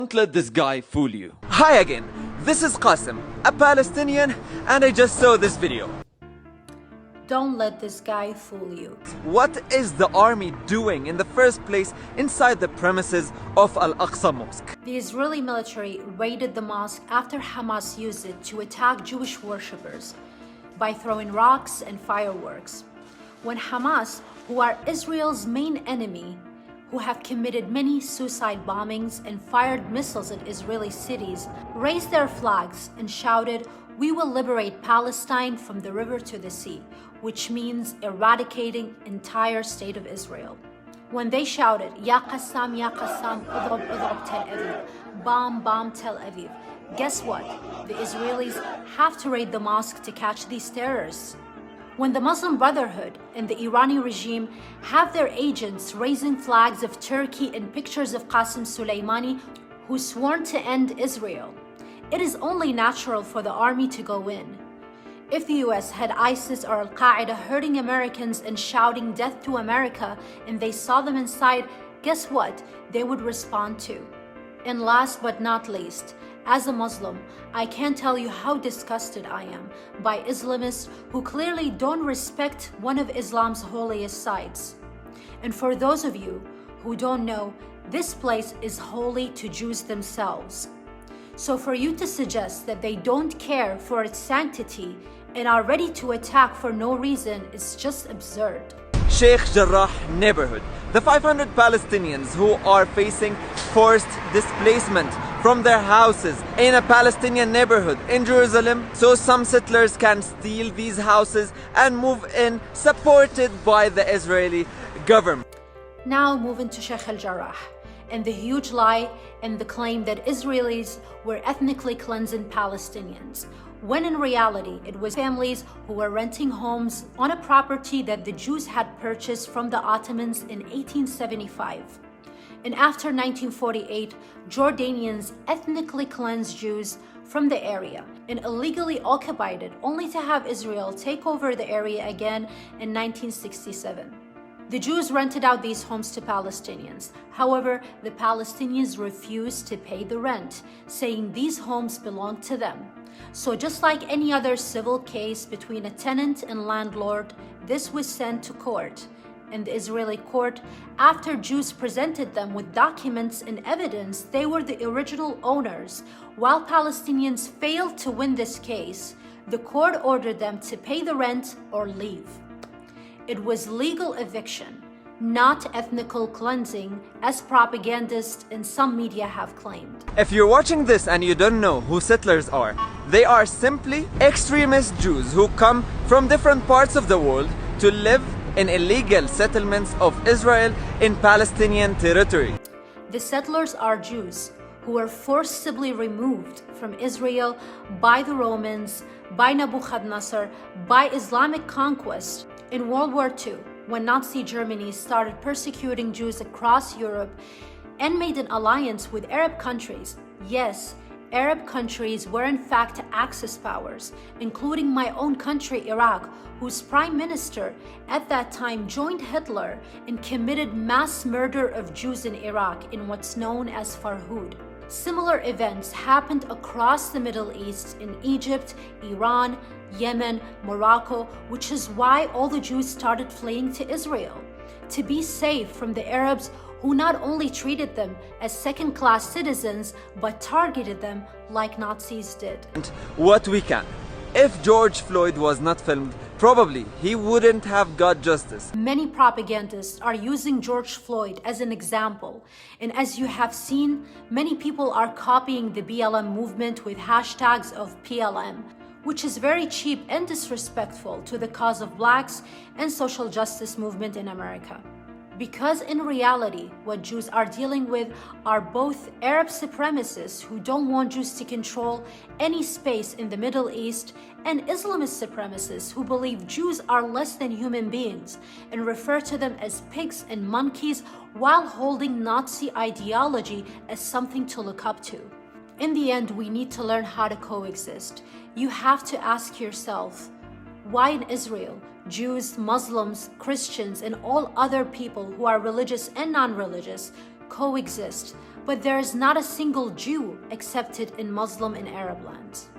Don't let this guy fool you. Hi again, this is Qasim, a Palestinian, and I just saw this video. Don't let this guy fool you. What is the army doing in the first place inside the premises of Al-Aqsa Mosque? The Israeli military raided the mosque after Hamas used it to attack Jewish worshippers by throwing rocks and fireworks. When Hamas, who are Israel's main enemy, who have committed many suicide bombings and fired missiles at Israeli cities, raised their flags and shouted, "We will liberate Palestine from the river to the sea," which means eradicating entire state of Israel. When they shouted, Ya Qassam, udrub, udrub Tel Aviv, bomb, bomb Tel Aviv, guess what? The Israelis have to raid the mosque to catch these terrorists. When the Muslim Brotherhood and the Iranian regime have their agents raising flags of Turkey and pictures of Qasem Soleimani, who sworn to end Israel, it is only natural for the army to go in. If the US had ISIS or Al-Qaeda hurting Americans and shouting death to America and they saw them inside, guess what? They would respond too. And last but not least, as a Muslim, I can't tell you how disgusted I am by Islamists who clearly don't respect one of Islam's holiest sites. And for those of you who don't know, this place is holy to Jews themselves. So for you to suggest that they don't care for its sanctity and are ready to attack for no reason is just absurd. Sheikh Jarrah neighborhood. The 500 Palestinians who are facing forced displacement from their houses in a Palestinian neighborhood in Jerusalem, so some settlers can steal these houses and move in, supported by the Israeli government. Now moving to Sheikh al-Jarrah and the huge lie and the claim that Israelis were ethnically cleansing Palestinians, when in reality it was families who were renting homes on a property that the Jews had purchased from the Ottomans in 1875. And after 1948, Jordanians ethnically cleansed Jews from the area and illegally occupied it, only to have Israel take over the area again in 1967. The Jews rented out these homes to Palestinians. However, the Palestinians refused to pay the rent, saying these homes belong to them. So just like any other civil case between a tenant and landlord, this was sent to court. In the Israeli court, after Jews presented them with documents and evidence they were the original owners, while Palestinians failed to win this case, the court ordered them to pay the rent or leave. It was legal eviction, not ethnical cleansing, as propagandists in some media have claimed. If you're watching this and you don't know who settlers are, they are simply extremist Jews who come from different parts of the world to live in illegal settlements of Israel in Palestinian territory. The settlers are Jews who were forcibly removed from Israel by the Romans, by Nebuchadnezzar, by Islamic conquest. In World War II, when Nazi Germany started persecuting Jews across Europe and made an alliance with Arab countries, yes, Arab countries were in fact Axis powers, including my own country, Iraq, whose prime minister at that time joined Hitler and committed mass murder of Jews in Iraq in what's known as Farhud. Similar events happened across the Middle East in Egypt, Iran, Yemen, Morocco, which is why all the Jews started fleeing to Israel, to be safe from the Arabs who not only treated them as second-class citizens, but targeted them like Nazis did. What we can. If George Floyd was not filmed, probably he wouldn't have got justice. Many propagandists are using George Floyd as an example. And as you have seen, many people are copying the BLM movement with hashtags of PLM, which is very cheap and disrespectful to the cause of blacks and social justice movement in America. Because in reality, what Jews are dealing with are both Arab supremacists who don't want Jews to control any space in the Middle East and Islamist supremacists who believe Jews are less than human beings and refer to them as pigs and monkeys while holding Nazi ideology as something to look up to. In the end, we need to learn how to coexist. You have to ask yourself, why in Israel, Jews, Muslims, Christians, and all other people who are religious and non-religious coexist, but there is not a single Jew accepted in Muslim and Arab lands.